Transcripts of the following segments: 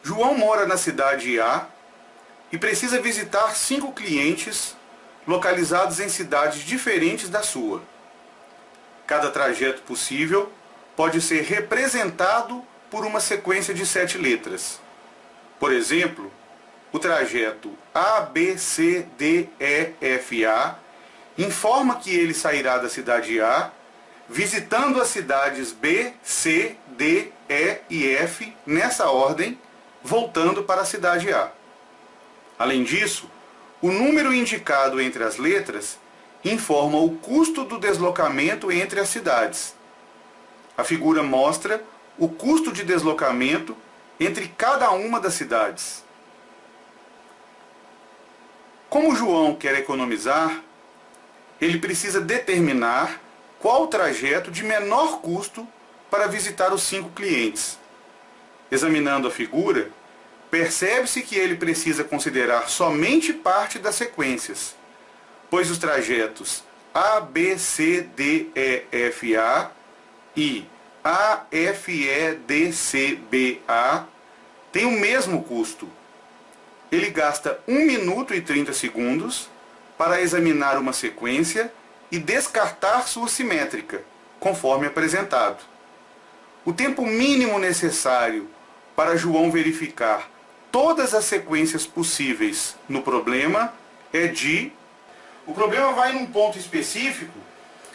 João mora na cidade A e precisa visitar 5 clientes localizados em cidades diferentes da sua. Cada trajeto possível pode ser representado por uma sequência de 7 letras. Por exemplo, o trajeto ABCDEFA informa que ele sairá da cidade A, visitando as cidades B, C, D, E e F nessa ordem, voltando para a cidade A. Além disso, o número indicado entre as letras informa o custo do deslocamento entre as cidades. A figura mostra o custo de deslocamento entre cada uma das cidades. Como João quer economizar, ele precisa determinar qual o trajeto de menor custo para visitar os 5 clientes. Examinando a figura, percebe-se que ele precisa considerar somente parte das sequências, pois os trajetos A, B, C, D, E, F, A e A, F, E, D, C, B, A têm o mesmo custo. Ele gasta 1 minuto e 30 segundos para examinar uma sequência e descartar sua simétrica, conforme apresentado. O tempo mínimo necessário para João verificar todas as sequências possíveis no problema é de... O problema vai num ponto específico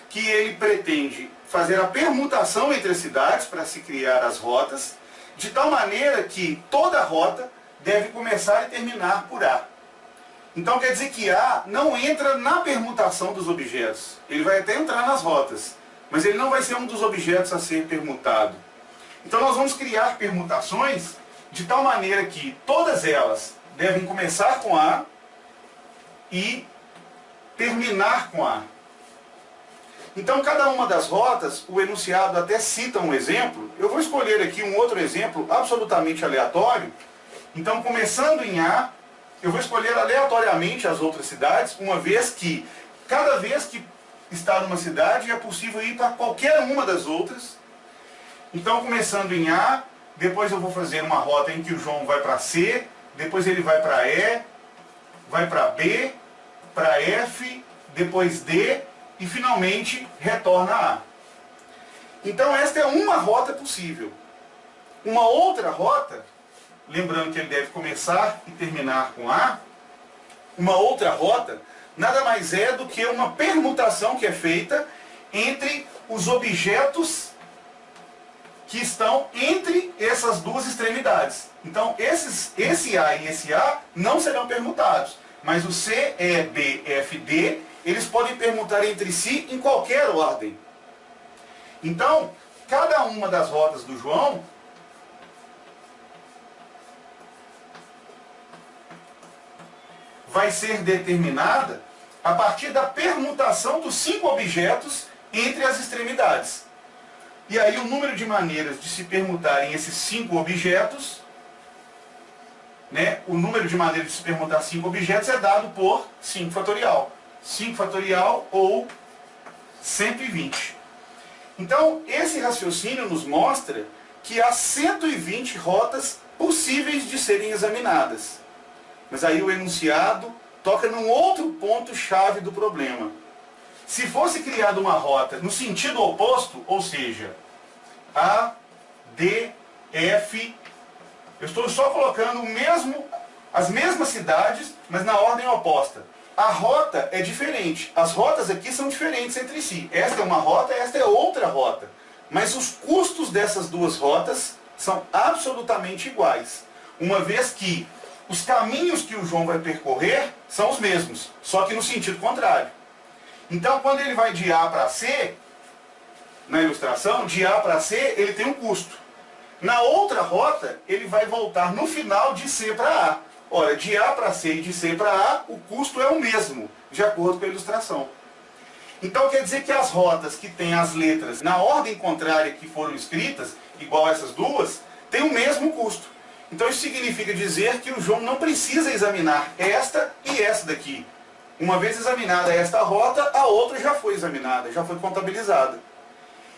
que ele pretende fazer a permutação entre as cidades para se criar as rotas, de tal maneira que toda rota deve começar e terminar por A. Então quer dizer que A não entra na permutação dos objetos. Ele vai até entrar nas rotas, mas ele não vai ser um dos objetos a ser permutado. Então nós vamos criar permutações de tal maneira que todas elas devem começar com A e terminar com A. Então cada uma das rotas, o enunciado até cita um exemplo. Eu vou escolher aqui um outro exemplo absolutamente aleatório. Então começando em A, eu vou escolher aleatoriamente as outras cidades, uma vez que cada vez que está numa cidade é possível ir para qualquer uma das outras. Então começando em A, depois eu vou fazer uma rota em que o João vai para C, depois ele vai para E, vai para B, para F, depois D e finalmente retorna a A. Então esta é uma rota possível. Uma outra rota, lembrando que ele deve começar e terminar com A, uma outra rota nada mais é do que uma permutação que é feita entre os objetos que estão entre essas duas extremidades. Então esse A e esse A não serão permutados, mas o C, E, B, F, D, eles podem permutar entre si em qualquer ordem. Então, cada uma das rotas do João vai ser determinada a partir da permutação dos 5 objetos entre as extremidades. E aí o número de maneiras de se permutarem esses 5 objetos, o número de maneiras de se permutar 5 objetos é dado por 5 fatorial. 5 fatorial ou 120. Então, esse raciocínio nos mostra que há 120 rotas possíveis de serem examinadas. Mas aí o enunciado toca num outro ponto-chave do problema. Se fosse criada uma rota no sentido oposto, ou seja, A, D, F, eu estou só colocando as mesmas cidades, mas na ordem oposta. A rota é diferente. As rotas aqui são diferentes entre si. Esta é uma rota, esta é outra rota. Mas os custos dessas duas rotas são absolutamente iguais. Uma vez que os caminhos que o João vai percorrer são os mesmos, só que no sentido contrário. Então, quando ele vai de A para C, na ilustração, de A para C, ele tem um custo. Na outra rota, ele vai voltar no final de C para A. Ora, de A para C e de C para A, o custo é o mesmo, de acordo com a ilustração. Então, quer dizer que as rotas que têm as letras na ordem contrária que foram escritas, igual essas duas, têm o mesmo custo. Então isso significa dizer que o João não precisa examinar esta e esta daqui. Uma vez examinada esta rota, a outra já foi examinada, já foi contabilizada.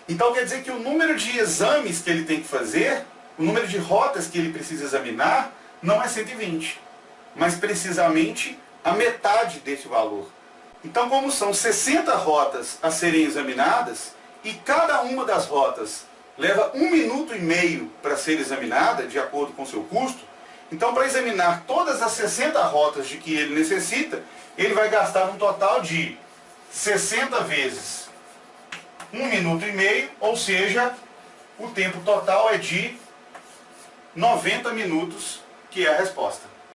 Então quer dizer que o número de exames que ele tem que fazer, o número de rotas que ele precisa examinar não é 120, mas precisamente a metade desse valor. Então, como são 60 rotas a serem examinadas, e cada uma das rotas leva 1 minuto e meio para ser examinada, de acordo com o seu custo, então para examinar todas as 60 rotas de que ele necessita, ele vai gastar um total de 60 vezes 1 minuto e meio, ou seja, o tempo total é de 90 minutos, que é a resposta.